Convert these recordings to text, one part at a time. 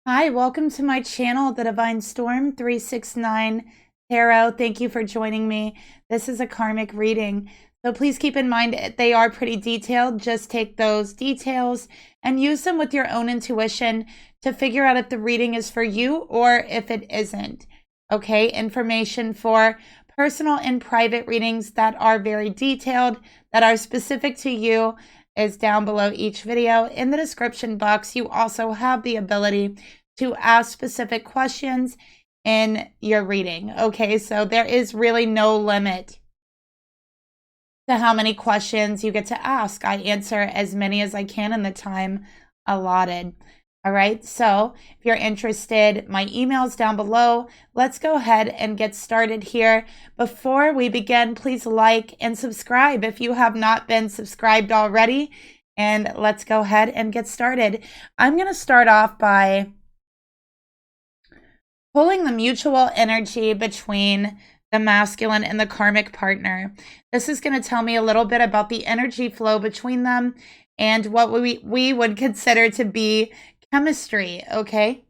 Hi, welcome to my channel, The Divine Storm 369 Tarot. Thank you for joining me. This is a karmic reading. So please keep in mind they are pretty detailed. Just take those details and use them with your own intuition to figure out if the reading is for you or if it isn't. Okay, information for personal and private readings that are very detailed, that are specific to you, is down below each video. In the description box, you also have the ability to ask specific questions in your reading. Okay, so there is really no limit to how many questions you get to ask. I answer as many as I can in the time allotted. All right, so if you're interested, my email's down below. Let's go ahead and get started here. Before we begin, please like and subscribe if you have not been subscribed already. And let's go ahead and get started. I'm going to start off by pulling the mutual energy between the masculine and the karmic partner. This is going to tell me a little bit about the energy flow between them and what we would consider to be chemistry, okay?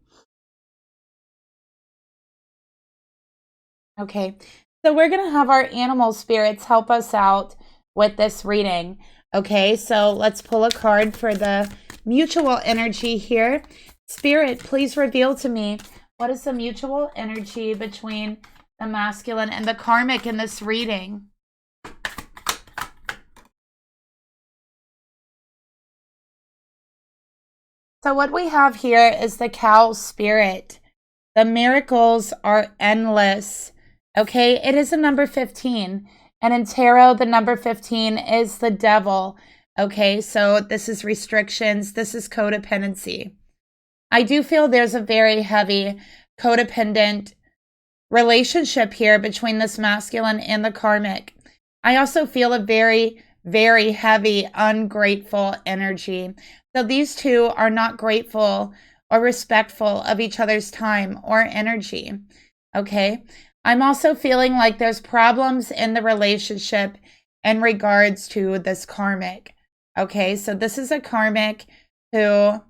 Okay, so we're going to have our animal spirits help us out with this reading, okay? So let's pull a card for the mutual energy here. Spirit, please reveal to me, what is the mutual energy between the masculine and the karmic in this reading? So what we have here is the cow spirit. The miracles are endless. Okay, it is a number 15. And in tarot, the number 15 is the devil. Okay, so this is restrictions. This is codependency. I do feel there's a very heavy codependent relationship here between this masculine and the karmic. I also feel a very, very heavy, ungrateful energy. So these two are not grateful or respectful of each other's time or energy. Okay. I'm also feeling like there's problems in the relationship in regards to this karmic. Okay. So this is a karmic who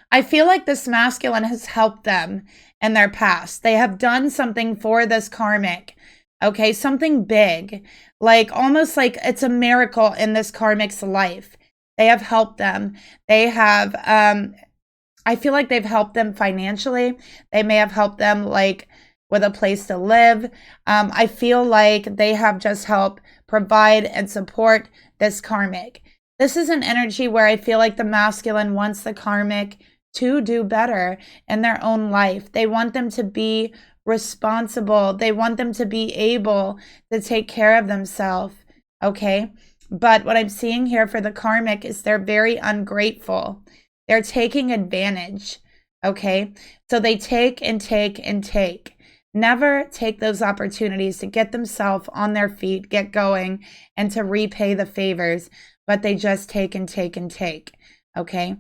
I feel like this masculine has helped them in their past. They have done something for this karmic. Okay. Something big, like almost like it's a miracle in this karmic's life. They have helped them. They have, I feel like they've helped them financially. They may have helped them like with a place to live. I feel like they have just helped provide and support this karmic. This is an energy where I feel like the masculine wants the karmic to do better in their own life. They want them to be responsible. They want them to be able to take care of themselves. Okay. But what I'm seeing here for the karmic is they're very ungrateful. They're taking advantage, okay? So they take and take and take. Never take those opportunities to get themselves on their feet, get going, and to repay the favors, but they just take and take and take, okay?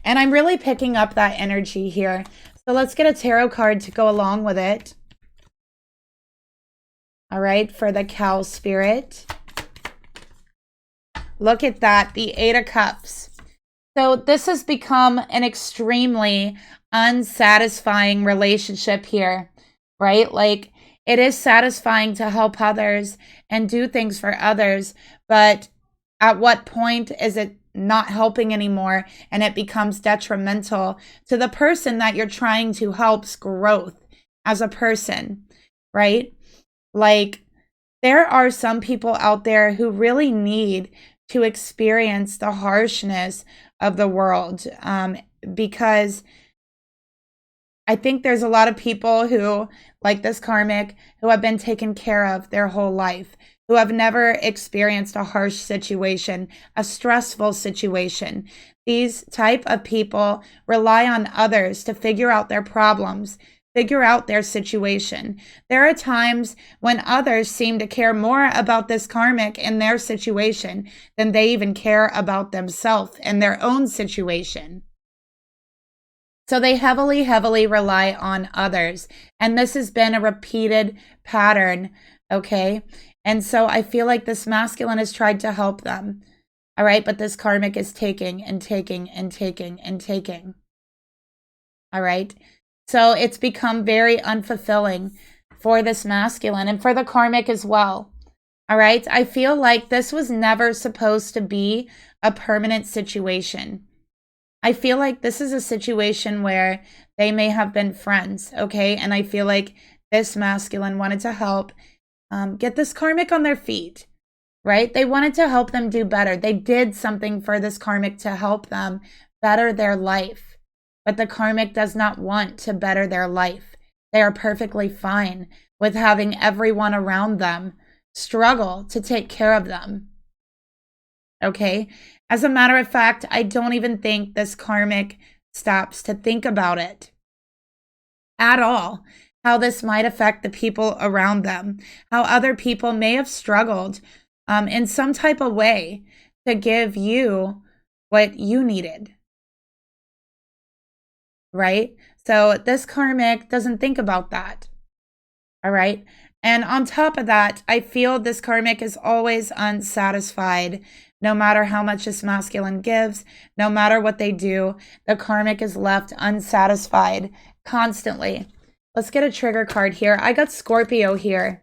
And I'm really picking up that energy here. So let's get a tarot card to go along with it. All right, for the cow spirit. Look at that, the 8 of Cups. So this has become an extremely unsatisfying relationship here, right? Like it is satisfying to help others and do things for others, but at what point is it not helping anymore and it becomes detrimental to the person that you're trying to help's growth as a person, right? Like there are some people out there who really need to experience the harshness of the world, because I think there's a lot of people who, like this karmic, who have been taken care of their whole life, who have never experienced a harsh situation, a stressful situation. These type of people rely on others to figure out their problems, figure out their situation. There are times when others seem to care more about this karmic and their situation than they even care about themselves and their own situation. So they heavily, heavily rely on others. And this has been a repeated pattern, okay? And so I feel like this masculine has tried to help them. All right, but this karmic is taking and taking and taking and taking. All right, so it's become very unfulfilling for this masculine and for the karmic as well. All right, I feel like this was never supposed to be a permanent situation. I feel like this is a situation where they may have been friends, okay? And I feel like this masculine wanted to help get this karmic on their feet, right? They wanted to help them do better. They did something for this karmic to help them better their life. But the karmic does not want to better their life. They are perfectly fine with having everyone around them struggle to take care of them. Okay? As a matter of fact, I don't even think this karmic stops to think about it at all. How this might affect the people around them. How other people may have struggled in some type of way to give you what you needed. Right? So this karmic doesn't think about that. All right? And on top of that, I feel this karmic is always unsatisfied. No matter how much this masculine gives, no matter what they do, the karmic is left unsatisfied constantly. Let's get a trigger card here. I got Scorpio here.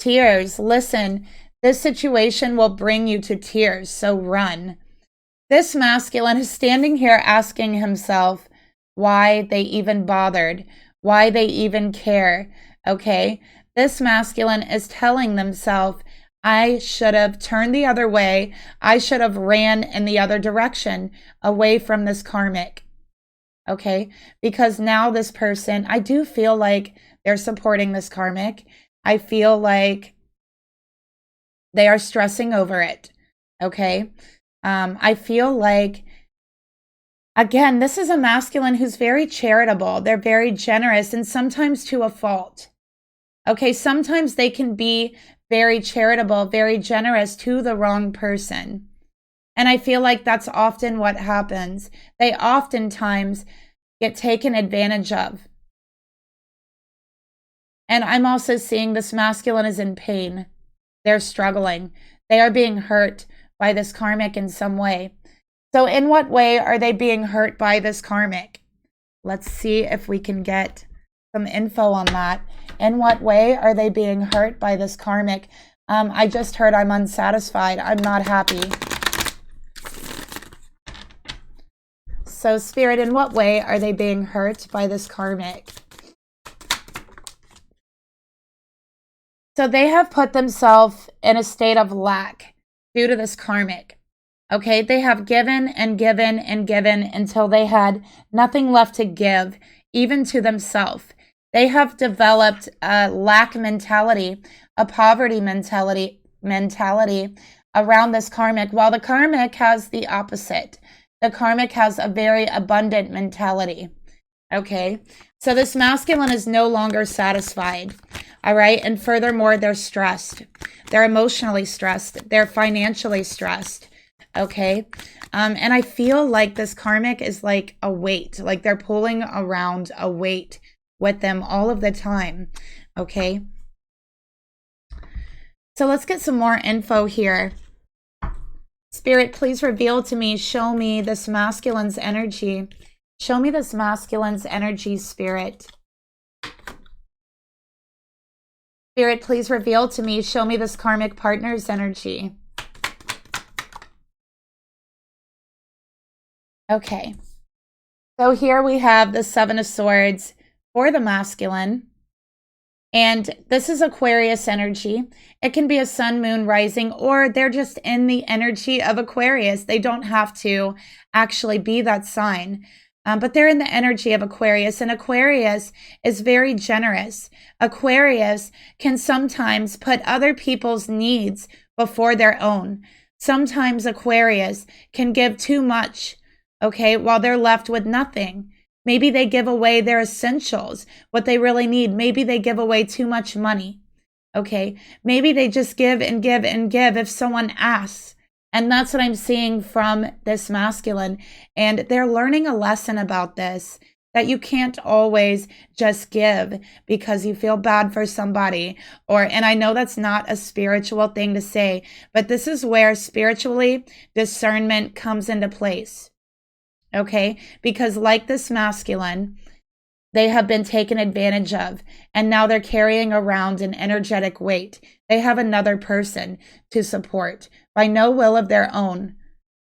Tears. Listen, this situation will bring you to tears, so run. This masculine is standing here asking himself why they even bothered, why they even care, okay? This masculine is telling themselves, I should have turned the other way. I should have ran in the other direction, away from this karmic, okay? Because now this person, I do feel like they're supporting this karmic. I feel like they are stressing over it, okay? I feel like, again, this is a masculine who's very charitable. They're very generous, and sometimes to a fault. Okay, sometimes they can be very charitable, very generous to the wrong person. And I feel like that's often what happens. They oftentimes get taken advantage of. And I'm also seeing this masculine is in pain. They're struggling. They are being hurt by this karmic in some way. So in what way are they being hurt by this karmic? Let's see if we can get some info on that. In what way are they being hurt by this karmic? I just heard I'm unsatisfied. I'm not happy. So Spirit, in what way are they being hurt by this karmic? So they have put themselves in a state of lack due to this karmic. Okay, they have given and given and given until they had nothing left to give, even to themselves. They have developed a lack mentality, a poverty mentality around this karmic, while the karmic has the opposite. The karmic has a very abundant mentality. Okay, so this masculine is no longer satisfied. All right, and furthermore, they're stressed. They're emotionally stressed. They're financially stressed. Okay, and I feel like this karmic is like a weight, like they're pulling around a weight with them all of the time. Okay, so let's get some more info here. Spirit, please reveal to me, show me this masculine's energy. Show me this masculine's energy, Spirit. Spirit, please reveal to me, show me this karmic partner's energy. Okay, so here we have the Seven of Swords for the masculine. And this is Aquarius energy. It can be a sun, moon, rising, or they're just in the energy of Aquarius. They don't have to actually be that sign. But they're in the energy of Aquarius, and Aquarius is very generous. Aquarius can sometimes put other people's needs before their own. Sometimes Aquarius can give too much, okay, while they're left with nothing. Maybe they give away their essentials, what they really need. Maybe they give away too much money, okay? Maybe they just give and give and give if someone asks. And that's what I'm seeing from this masculine. And they're learning a lesson about this. that you can't always just give because you feel bad for somebody. And I know that's not a spiritual thing to say, but this is where spiritually discernment comes into place. Okay? Because like this masculine, they have been taken advantage of, and now they're carrying around an energetic weight. They have another person to support by no will of their own.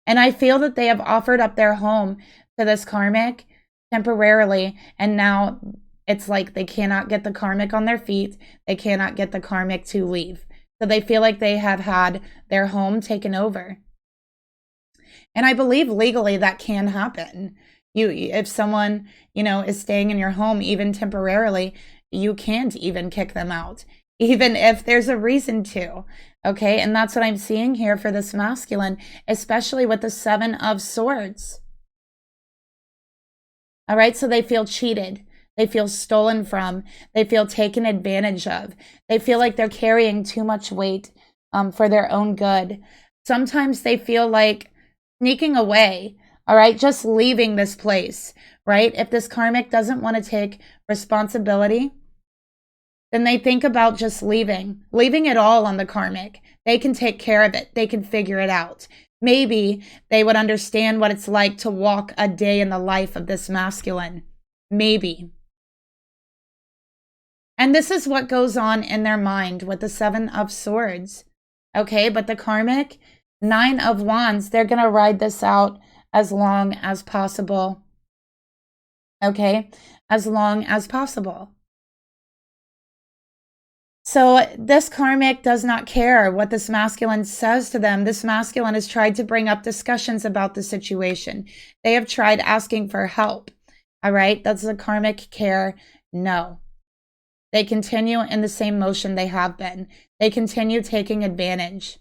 And I feel that they have offered up their home to this karmic temporarily, and now it's like they cannot get the karmic on their feet. They cannot get the karmic to leave. So they feel like they have had their home taken over. And I believe legally that can happen. If someone, is staying in your home, even temporarily, you can't even kick them out, even if there's a reason to. Okay. And that's what I'm seeing here for this masculine, especially with the 7 of Swords. All right. So they feel cheated. They feel stolen from. They feel taken advantage of. They feel like they're carrying too much weight for their own good. Sometimes they feel like sneaking away. All right, just leaving this place, right? If this karmic doesn't want to take responsibility, then they think about just leaving it all on the karmic. They can take care of it. They can figure it out. Maybe they would understand what it's like to walk a day in the life of this masculine. Maybe. And this is what goes on in their mind with the 7 of Swords. Okay, but the karmic, 9 of Wands, they're going to ride this out as long as possible. Okay, as long as possible. So this karmic does not care what this masculine says to them. This masculine has tried to bring up discussions about the situation. They have tried asking for help. All right, does the karmic care? No. They continue in the same motion they have been. They continue taking advantage.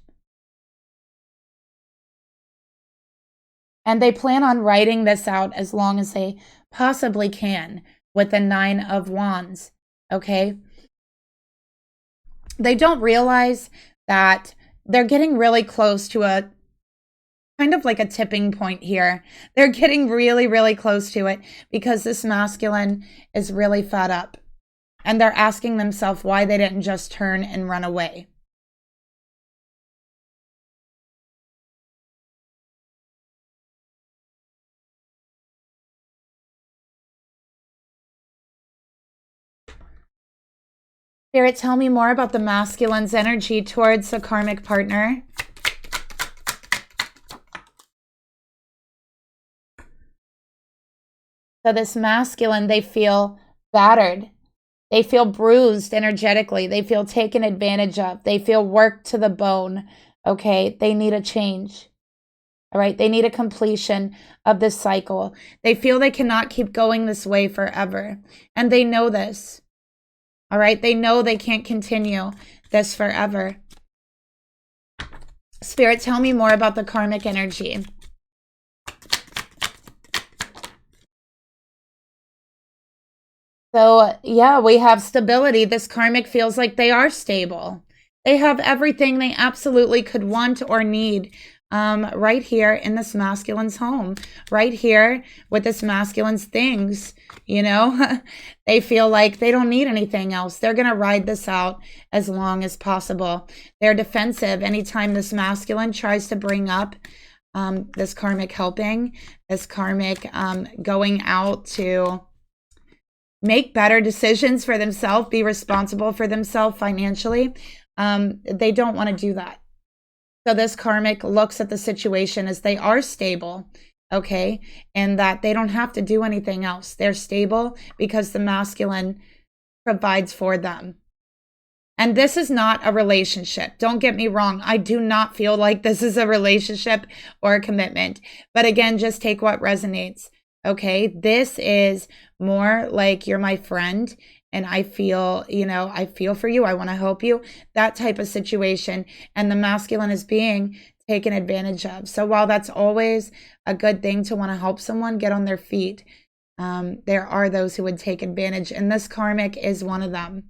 And they plan on writing this out as long as they possibly can with the 9 of Wands, okay? They don't realize that they're getting really close to a kind of like a tipping point here. They're getting really, really close to it because this masculine is really fed up. And they're asking themselves why they didn't just turn and run away. Spirit, tell me more about the masculine's energy towards a karmic partner. So this masculine, they feel battered. They feel bruised energetically. They feel taken advantage of. They feel worked to the bone. Okay, they need a change. All right, they need a completion of this cycle. They feel they cannot keep going this way forever. And they know this. All right, they know they can't continue this forever. Spirit, tell me more about the karmic energy. So, yeah, we have stability. This karmic feels like they are stable. They have everything they absolutely could want or need right here in this masculine's home, right here with this masculine's things, They feel like they don't need anything else. They're going to ride this out as long as possible. They're defensive anytime this masculine tries to bring up this karmic helping, this karmic going out to make better decisions for themselves, be responsible for themselves financially. They don't want to do that. So this karmic looks at the situation as they are stable, okay? And that they don't have to do anything else. They're stable because the masculine provides for them. And this is not a relationship. Don't get me wrong. I do not feel like this is a relationship or a commitment. But again, just take what resonates, okay? This is more like you're my friend and I feel, I feel for you. I want to help you. That type of situation. And the masculine is being taken advantage of. So while that's always a good thing to want to help someone get on their feet, there are those who would take advantage. And this karmic is one of them.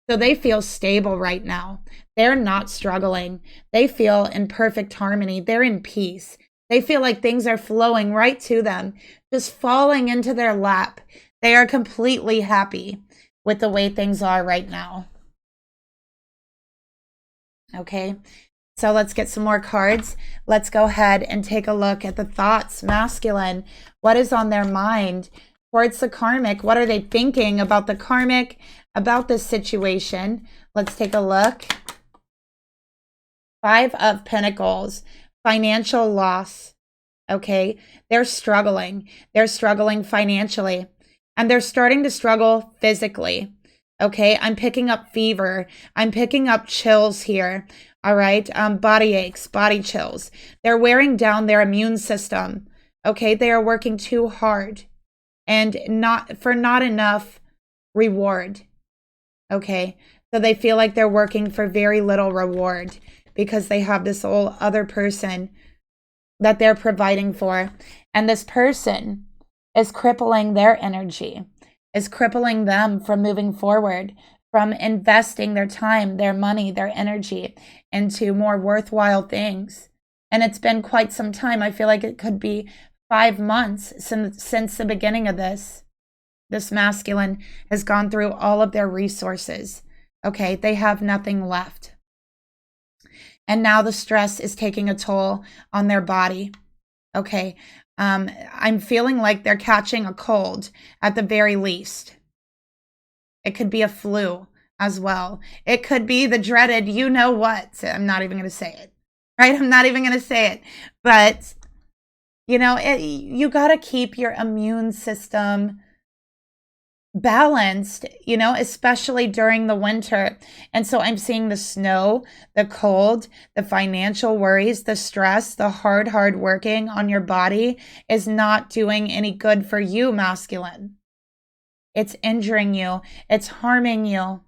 So they feel stable right now. They're not struggling. They feel in perfect harmony. They're in peace. They feel like things are flowing right to them, just falling into their lap. They are completely happy with the way things are right now. Okay, so let's get some more cards. Let's go ahead and take a look at the thoughts. Masculine, what is on their mind towards the karmic? What are they thinking about the karmic, about this situation? Let's take a look. 5 of Pentacles, financial loss. Okay, they're struggling. They're struggling financially, and they're starting to struggle physically. Okay, I'm picking up fever. I'm picking up chills here. All right, body aches, body chills. They're wearing down their immune system. Okay, they are working too hard and not enough reward. Okay, so they feel like they're working for very little reward because they have this whole other person that they're providing for. And this person is crippling their energy, is crippling them from moving forward, from investing their time, their money, their energy into more worthwhile things. And it's been quite some time. I feel like it could be 5 months since the beginning of this. This masculine has gone through all of their resources. Okay, they have nothing left. And now the stress is taking a toll on their body. Okay, I'm feeling like they're catching a cold at the very least. It could be a flu as well. It could be the dreaded, you know what? I'm not even going to say it, right? I'm not even going to say it. But, you know, you got to keep your immune system balanced, you know, especially during the winter. And so I'm seeing the snow, the cold, the financial worries, the stress, the hard working on your body is not doing any good for you, masculine. It's injuring you. It's harming you.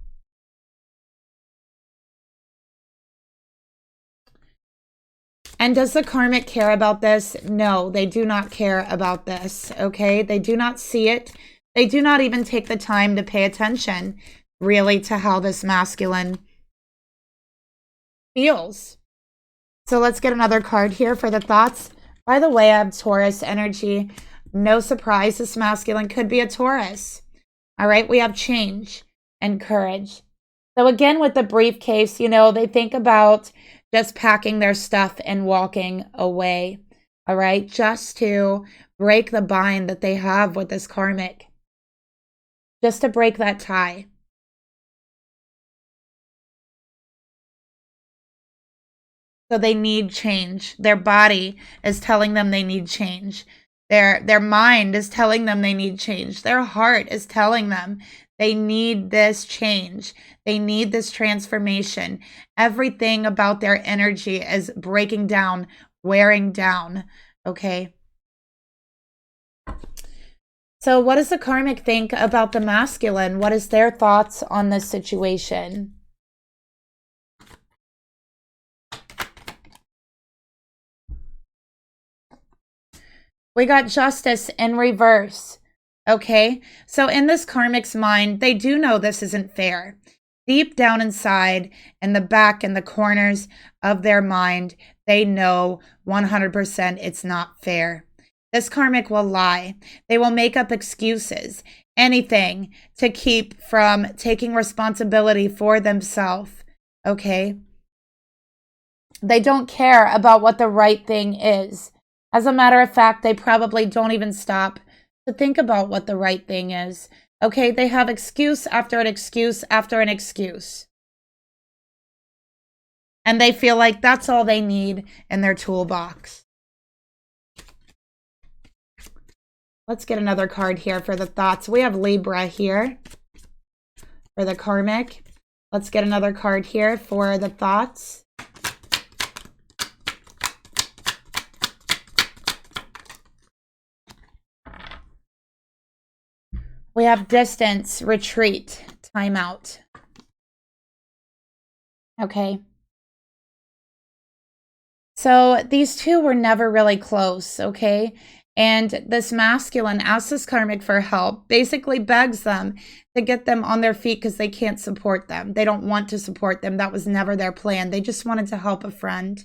And does the karmic care about this? No, they do not care about this, okay? They do not see it. They do not even take the time to pay attention, really, to how this masculine feels. So let's get another card here for the thoughts. By the way, I have Taurus energy. No surprise, this masculine could be a Taurus. All right, we have change and courage. So again, with the briefcase, you know, they think about just packing their stuff and walking away. All right, just to break the bind that they have with this karmic. Just to break that tie. So they need change. Their body is telling them they need change. Their mind is telling them they need change. Their heart is telling them they need this change. They need this transformation. Everything about their energy is breaking down, wearing down. Okay. So what does the karmic think about the masculine? What is their thoughts on this situation? We got justice in reverse. Okay, so in this karmic's mind, they do know this isn't fair. Deep down inside, in the back, in the corners of their mind, they know 100% it's not fair. This karmic will lie. They will make up excuses, anything to keep from taking responsibility for themselves, okay? They don't care about what the right thing is. As a matter of fact, they probably don't even stop to think about what the right thing is. Okay, they have excuse after an excuse after an excuse. And they feel like that's all they need in their toolbox. Let's get another card here for the thoughts. We have Libra here for the karmic. Let's get another card here for the thoughts. We have distance, retreat, timeout. Okay. So these two were never really close, okay? And this masculine asks this karmic for help, basically begs them to get them on their feet because they can't support them. They don't want to support them. That was never their plan. They just wanted to help a friend.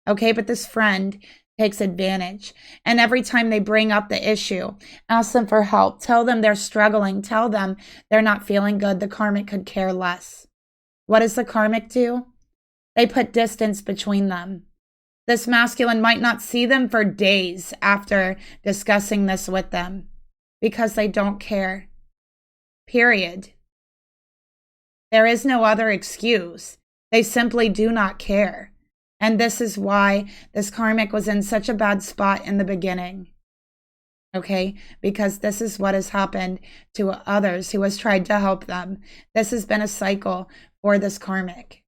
Okay, but this friend takes advantage. And every time they bring up the issue, ask them for help, tell them they're struggling, tell them they're not feeling good, the karmic could care less. What does the karmic do? They put distance between them. This masculine might not see them for days after discussing this with them because they don't care. Period. There is no other excuse. They simply do not care. And this is why this karmic was in such a bad spot in the beginning. Okay? Because this is what has happened to others who has tried to help them. This has been a cycle for this karmic.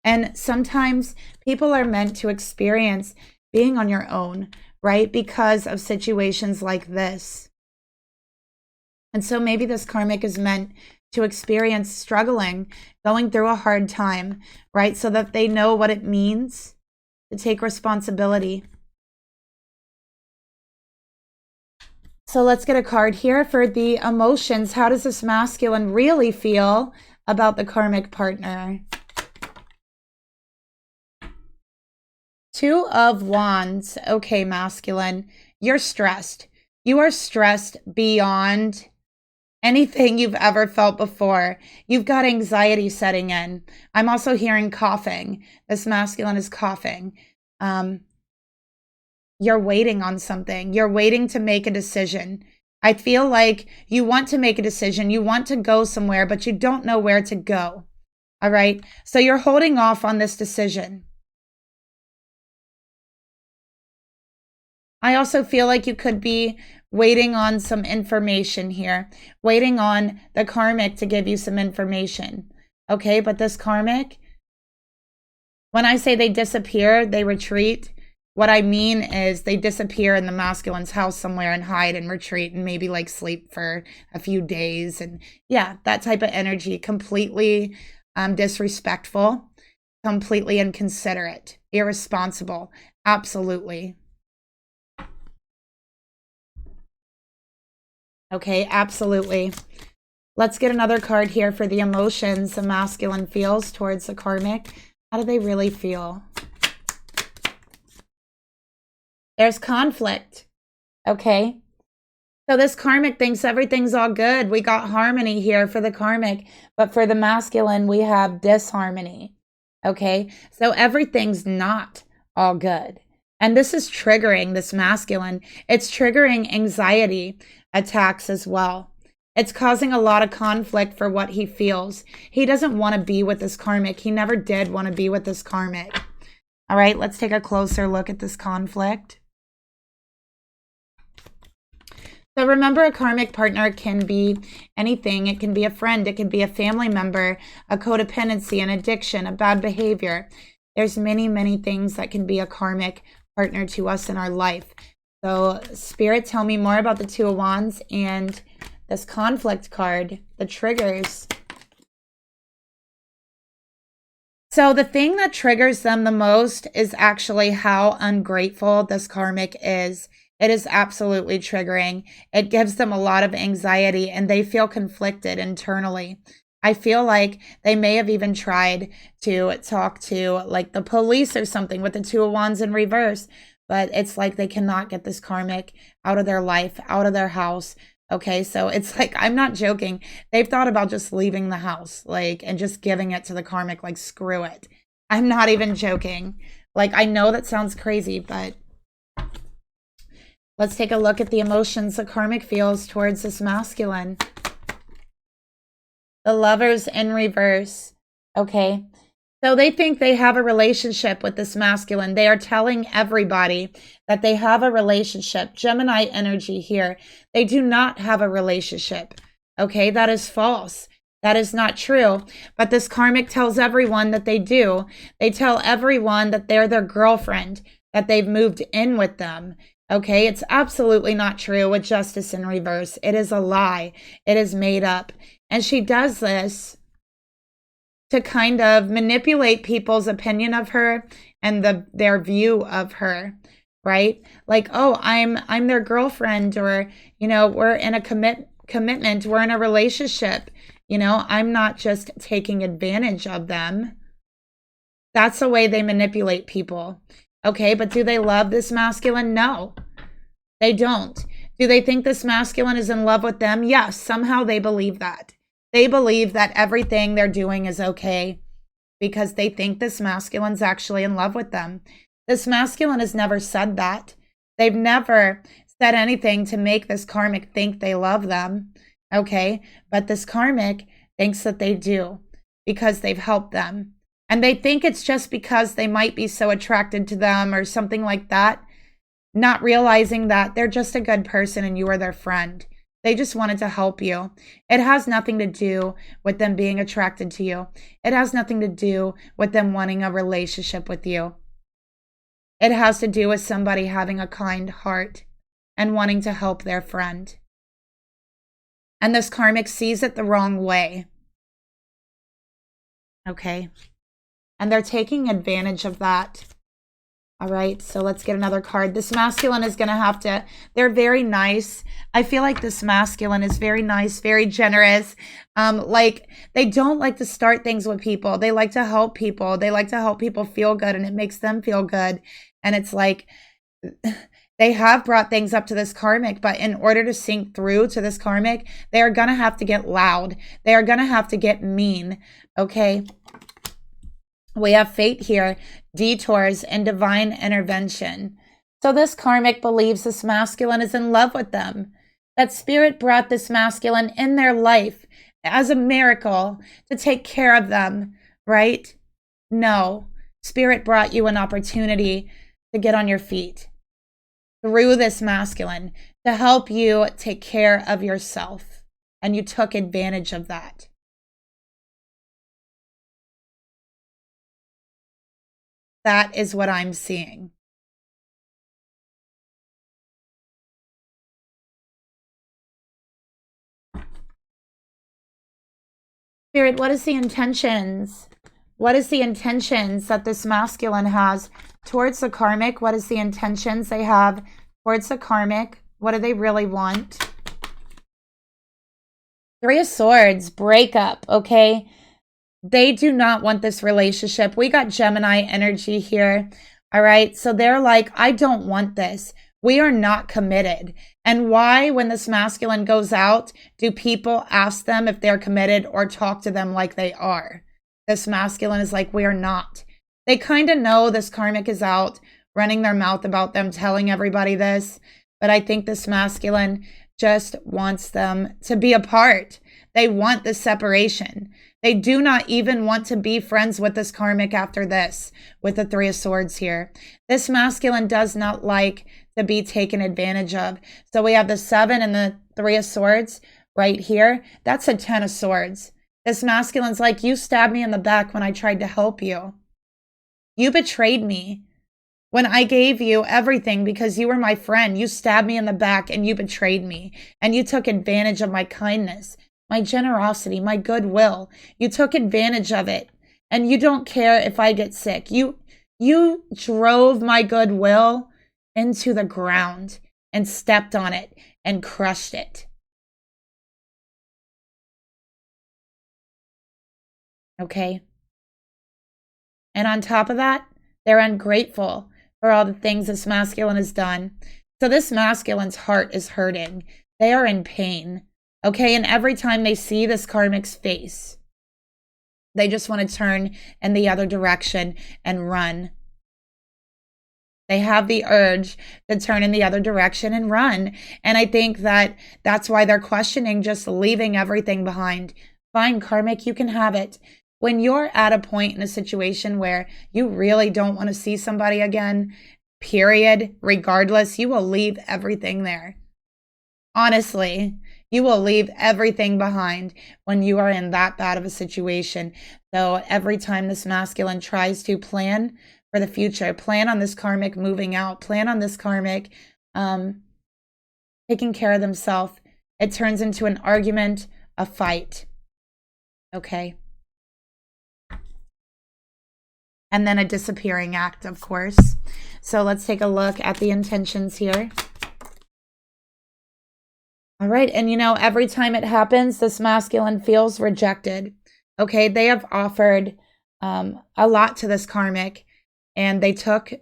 And sometimes people are meant to experience being on your own, right? Because of situations like this. And so maybe this karmic is meant to experience struggling, going through a hard time, right? So that they know what it means to take responsibility. So let's get a card here for the emotions. How does this masculine really feel about the karmic partner? Two of Wands. Okay, masculine, you're stressed. You are stressed beyond anything you've ever felt before. You've got anxiety setting in. I'm also hearing coughing. This masculine is coughing. You're waiting on something. You're waiting to make a decision. I feel like you want to make a decision. You want to go somewhere, but you don't know where to go. All right? So you're holding off on this decision. I also feel like you could be waiting on some information here, waiting on the karmic to give you some information. Okay, but this karmic, when I say they disappear, they retreat, what I mean is they disappear in the masculine's house somewhere and hide and retreat and maybe like sleep for a few days. And yeah, that type of energy, completely disrespectful, completely inconsiderate, irresponsible. Absolutely. Okay, absolutely. Let's get another card here for the emotions the masculine feels towards the karmic. How do they really feel? There's conflict. Okay. So this karmic thinks everything's all good. We got harmony here for the karmic, but for the masculine, we have disharmony. Okay. So everything's not all good. And this is triggering this masculine. It's triggering anxiety attacks as well. It's causing a lot of conflict for what he feels. He doesn't want to be with this karmic. He never did want to be with this karmic. All right, let's take a closer look at this conflict. So remember, a karmic partner can be anything. It can be a friend. It can be a family member, a codependency, an addiction, a bad behavior. There's many, many things that can be a karmic partner to us in our life. So Spirit, tell me more about the Two of Wands and this conflict card, the triggers. So the thing that triggers them the most is actually how ungrateful this karmic is. It is absolutely triggering. It gives them a lot of anxiety and they feel conflicted internally. I feel like they may have even tried to talk to like the police or something with the Two of Wands in reverse. But it's like they cannot get this karmic out of their life, out of their house. Okay, so it's like, I'm not joking. They've thought about just leaving the house, like, and just giving it to the karmic, like, screw it. I'm not even joking. Like, I know that sounds crazy, but let's take a look at the emotions the karmic feels towards this masculine. The Lovers in reverse. Okay. So they think they have a relationship with this masculine. They are telling everybody that they have a relationship. Gemini energy here. They do not have a relationship. Okay, that is false. That is not true. But this karmic tells everyone that they do. They tell everyone that they're their girlfriend, that they've moved in with them. Okay, it's absolutely not true with Justice in reverse. It is a lie. It is made up. And she does this to kind of manipulate people's opinion of her and their view of her, right? Like, oh, I'm their girlfriend, or, you know, we're in a commitment, we're in a relationship, you know, I'm not just taking advantage of them. That's the way they manipulate people. Okay, but do they love this masculine? No, they don't. Do they think this masculine is in love with them? Yes, somehow they believe that. They believe that everything they're doing is okay because they think this masculine's actually in love with them. This masculine has never said that. They've never said anything to make this karmic think they love them, okay? But this karmic thinks that they do because they've helped them. And they think it's just because they might be so attracted to them or something like that, not realizing that they're just a good person and you are their friend. They just wanted to help you. It has nothing to do with them being attracted to you. It has nothing to do with them wanting a relationship with you. It has to do with somebody having a kind heart and wanting to help their friend. And this karmic sees it the wrong way. Okay. And they're taking advantage of that. All right, so let's get another card. This masculine is going to have to, they're very nice. I feel like this masculine is very nice, very generous. Like, they don't like to start things with people. They like to help people. They like to help people feel good, and it makes them feel good. And it's like, they have brought things up to this karmic, but in order to sink through to this karmic, they are going to have to get loud. They are going to have to get mean, okay? We have fate here, detours, and divine intervention. So this karmic believes this masculine is in love with them. That spirit brought this masculine in their life as a miracle to take care of them, right? No, spirit brought you an opportunity to get on your feet through this masculine to help you take care of yourself. And you took advantage of that. That is what I'm seeing. Spirit, what is the intentions? What is the intentions that this masculine has towards the karmic? What is the intentions they have towards the karmic? What do they really want? Three of Swords, breakup, okay? They do not want this relationship. We got Gemini energy here. All right. So they're like, I don't want this. We are not committed. And why, when this masculine goes out, do people ask them if they're committed or talk to them like they are? This masculine is like, we are not. They kind of know this karmic is out, running their mouth about them, telling everybody this. But I think this masculine just wants them to be apart. They want the separation. They do not even want to be friends with this karmic after this, with the Three of Swords here. This masculine does not like to be taken advantage of. So we have the 7 and the 3 of Swords right here. That's a 10 of Swords. This masculine's like, you stabbed me in the back when I tried to help you. You betrayed me when I gave you everything because you were my friend. You stabbed me in the back and you betrayed me. And you took advantage of my kindness, my generosity, my goodwill. You took advantage of it. And you don't care if I get sick. You drove my goodwill into the ground and stepped on it and crushed it. Okay? And on top of that, they're ungrateful for all the things this masculine has done. So this masculine's heart is hurting. They are in pain. Okay, and every time they see this karmic's face, they just want to turn in the other direction and run. They have the urge to turn in the other direction and run. And I think that that's why they're questioning just leaving everything behind. Fine, karmic, you can have it. When you're at a point in a situation where you really don't want to see somebody again, period, regardless, you will leave everything there. Honestly, you will leave everything behind when you are in that bad of a situation. So every time this masculine tries to plan for the future, plan on this karmic moving out, plan on this karmic taking care of themselves, it turns into an argument, a fight. Okay. And then a disappearing act, of course. So let's take a look at the intentions here. All right, and you know, every time it happens, this masculine feels rejected. Okay, they have offered a lot to this karmic, and they took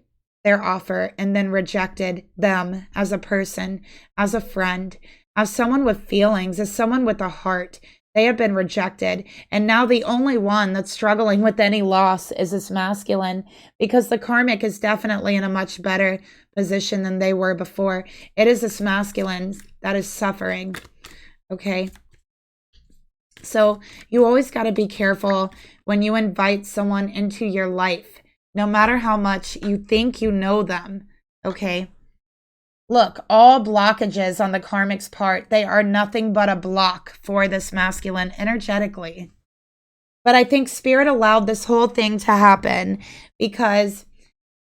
their offer and then rejected them as a person, as a friend, as someone with feelings, as someone with a heart. They have been rejected. And now the only one that's struggling with any loss is this masculine, because the karmic is definitely in a much better position than they were before. It is this masculine that is suffering. Okay. So you always got to be careful when you invite someone into your life, no matter how much you think you know them. Okay. Look, all blockages on the karmic's part, they are nothing but a block for this masculine energetically. But I think Spirit allowed this whole thing to happen because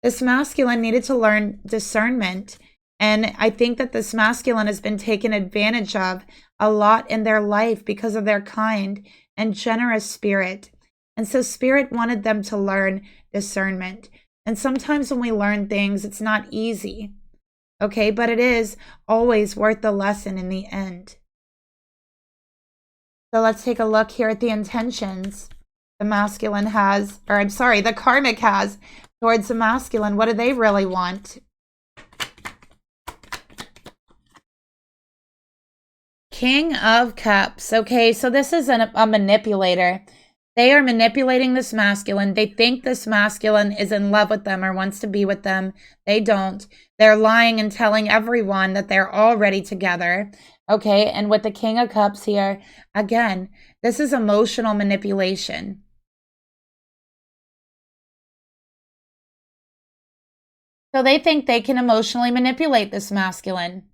this masculine needed to learn discernment. And I think that this masculine has been taken advantage of a lot in their life because of their kind and generous spirit. And so Spirit wanted them to learn discernment. And sometimes when we learn things, it's not easy. Okay, but it is always worth the lesson in the end. So let's take a look here at the intentions the masculine has, or I'm sorry, the karmic has towards the masculine. What do they really want? King of Cups. Okay, so this is a manipulator. They are manipulating this masculine. They think this masculine is in love with them or wants to be with them. They don't. They're lying and telling everyone that they're already together. Okay, and with the King of Cups here, again, this is emotional manipulation. So they think they can emotionally manipulate this masculine.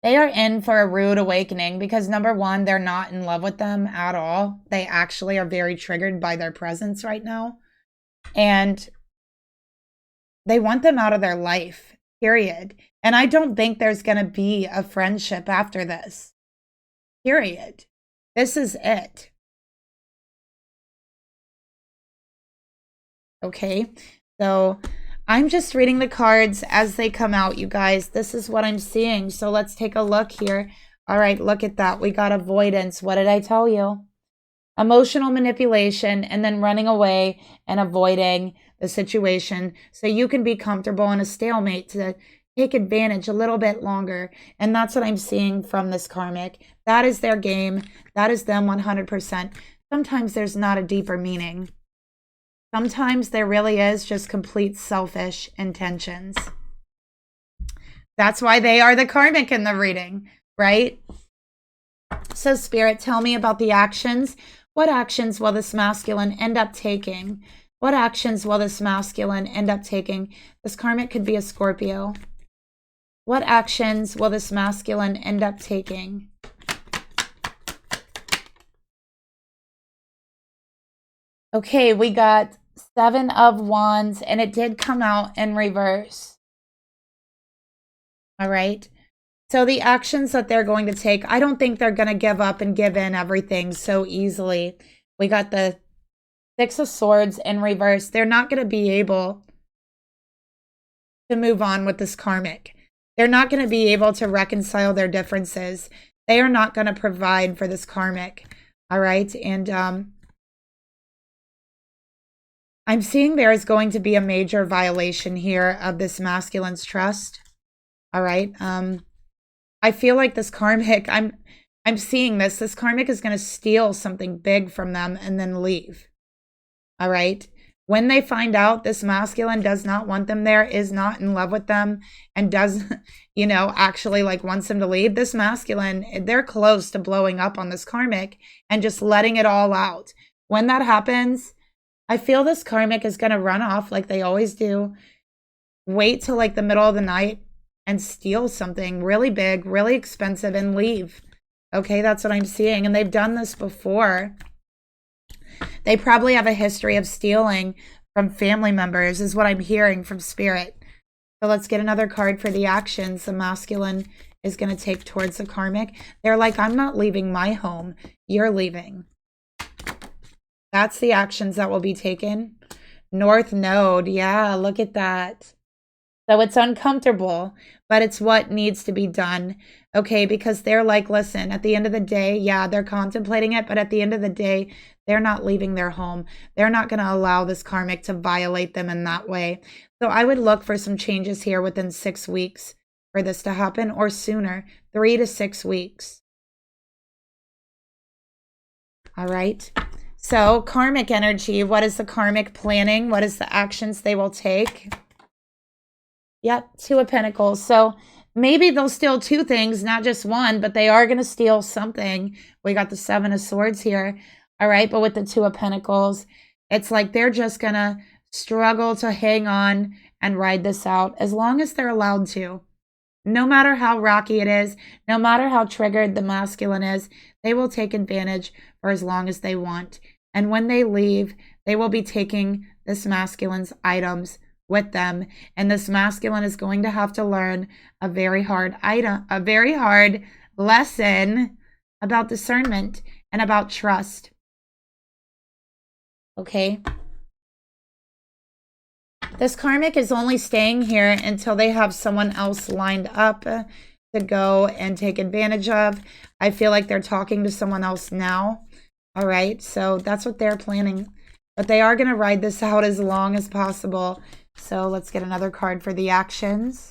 They are in for a rude awakening because, number one, they're not in love with them at all. They actually are very triggered by their presence right now. And they want them out of their life, period. And I don't think there's going to be a friendship after this, period. This is it. Okay, so I'm just reading the cards as they come out, you guys. This is what I'm seeing. So let's take a look here. All right, look at that. We got avoidance. What did I tell you? Emotional manipulation and then running away and avoiding the situation so you can be comfortable in a stalemate to take advantage a little bit longer. And that's what I'm seeing from this karmic. That is their game. That is them 100%. Sometimes there's not a deeper meaning. Sometimes there really is just complete selfish intentions. That's why they are the karmic in the reading, right? So Spirit, tell me about the actions. What actions will this masculine end up taking? What actions will this masculine end up taking? This karmic could be a Scorpio. What actions will this masculine end up taking? Okay, we got 7 of Wands, and it did come out in reverse. All right. So the actions that they're going to take, I don't think they're going to give up and give in everything so easily. We got the 6 of Swords in reverse. They're not going to be able to move on with this karmic. They're not going to be able to reconcile their differences. They are not going to provide for this karmic. All right. And I'm seeing there is going to be a major violation here of this masculine's trust. All right. I feel like this karmic, I'm seeing this. This karmic is going to steal something big from them and then leave. All right. When they find out this masculine does not want them there, is not in love with them, and does, you know, actually like wants them to leave, this masculine, they're close to blowing up on this karmic and just letting it all out. When that happens, I feel this karmic is going to run off like they always do, wait till like the middle of the night and steal something really big, really expensive and leave. Okay, that's what I'm seeing. And they've done this before. They probably have a history of stealing from family members is what I'm hearing from Spirit. So let's get another card for the actions the masculine is going to take towards the karmic. They're like, I'm not leaving my home. You're leaving. That's the actions that will be taken. North Node. Yeah, look at that. So it's uncomfortable, but it's what needs to be done. Okay, because they're like, listen, at the end of the day, yeah, they're contemplating it, but at the end of the day, They're not leaving their home. They're not going to allow this karmic to violate them in that way. So I would look for some changes here within 6 weeks for this to happen, or sooner, 3 to 6 weeks. All right. So karmic energy, what is the karmic planning? What is the actions they will take? Yep, 2 of Pentacles. So maybe they'll steal 2 things, not just 1, but they are going to steal something. We got the 7 of Swords here. All right, but with the 2 of Pentacles, it's like they're just going to struggle to hang on and ride this out as long as they're allowed to. No matter how rocky it is, no matter how triggered the masculine is, they will take advantage for as long as they want. And when they leave, they will be taking this masculine's items with them. And this masculine is going to have to learn a very hard lesson about discernment and about trust. Okay. This karmic is only staying here until they have someone else lined up to go and take advantage of. I feel like they're talking to someone else now. All right. So that's what they're planning. But they are going to ride this out as long as possible. So let's get another card for the actions.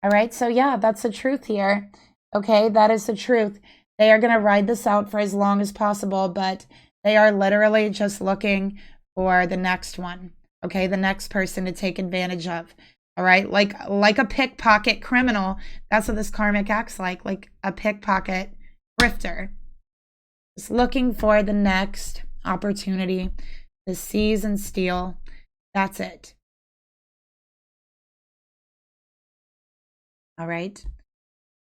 All right. So yeah, that's the truth here. Okay, that is the truth. They are going to ride this out for as long as possible, but they are literally just looking for the next one. Okay, the next person to take advantage of. All right, like a pickpocket criminal. That's what this karmic acts like a pickpocket grifter. Just looking for the next opportunity to seize and steal. That's it. All right.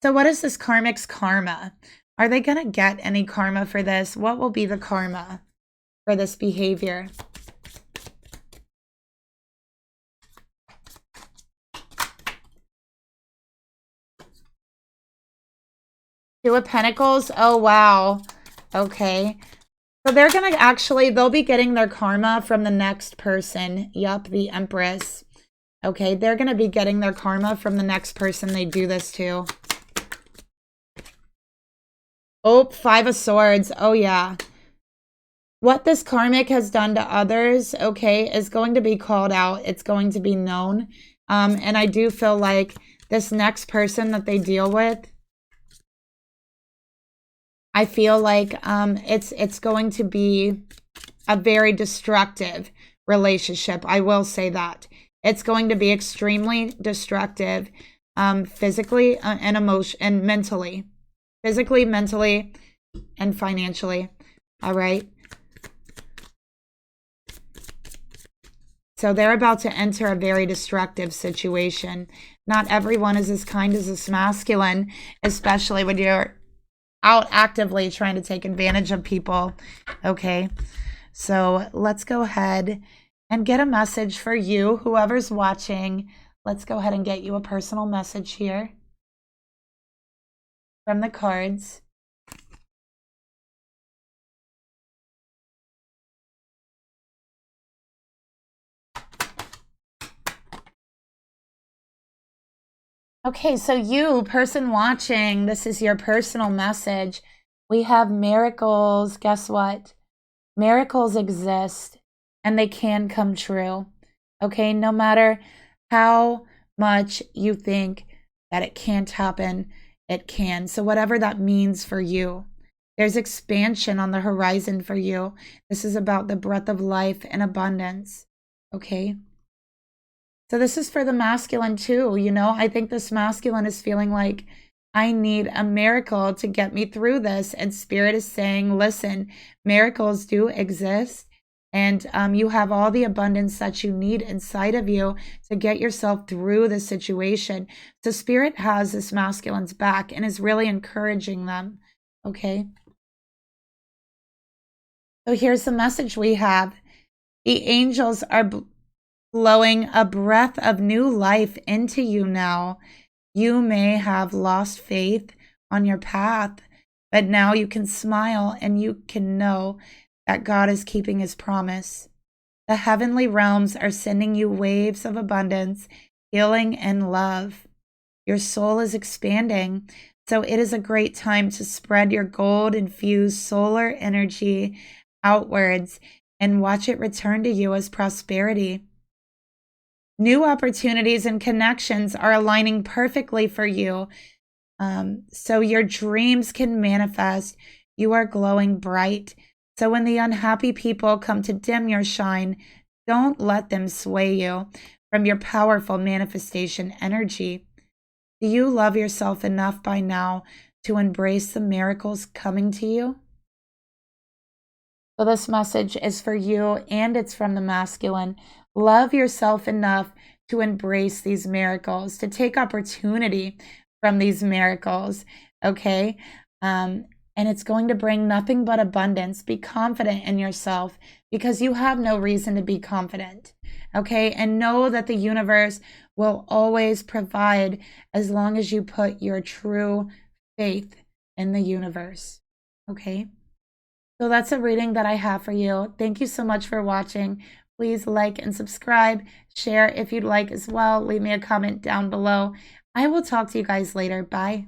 So what is this karmic's karma? Are they going to get any karma for this? What will be the karma for this behavior? Two of Pentacles. Oh, wow. Okay. So they're going to they'll be getting their karma from the next person. Yup, the Empress. Okay, they're going to be getting their karma from the next person they do this to. Oh, 5 of Swords. Oh, yeah. What this karmic has done to others, okay, is going to be called out. It's going to be known. And I do feel like this next person that they deal with, I feel like it's going to be a very destructive relationship. I will say that. It's going to be extremely destructive physically and mentally. Physically, mentally, and financially. All right. So they're about to enter a very destructive situation. Not everyone is as kind as this masculine, especially when you're out actively trying to take advantage of people. Okay. So let's go ahead and get a message for you, whoever's watching. Let's go ahead and get you a personal message here from the cards. Okay, so you, person watching, this is your personal message. We have miracles. Guess what? Miracles exist and they can come true. Okay, no matter how much you think that it can't happen, it can. So whatever that means for you, there's expansion on the horizon for you. This is about the breath of life and abundance. Okay. So this is for the masculine too. You know, I think this masculine is feeling like, I need a miracle to get me through this. And Spirit is saying, listen, miracles do exist. And you have all the abundance that you need inside of you to get yourself through the situation. So Spirit has this masculine's back and is really encouraging them. Okay. So here's the message we have. The angels are blowing a breath of new life into you now. You may have lost faith on your path, but now you can smile and you can know that God is keeping his promise. The heavenly realms are sending you waves of abundance, healing, and love. Your soul is expanding. So it is a great time to spread your gold-infused solar energy outwards and watch it return to you as prosperity. New opportunities and connections are aligning perfectly for you. So your dreams can manifest. You are glowing bright. So when the unhappy people come to dim your shine, don't let them sway you from your powerful manifestation energy. Do you love yourself enough by now to embrace the miracles coming to you? So this message is for you, and it's from the masculine. Love yourself enough to embrace these miracles, to take opportunity from these miracles, okay? And it's going to bring nothing but abundance. Be confident in yourself because you have no reason to be confident, okay? And know that the universe will always provide as long as you put your true faith in the universe, okay? So that's a reading that I have for you. Thank you so much for watching. Please like and subscribe, share if you'd like as well. Leave me a comment down below. I will talk to you guys later. Bye.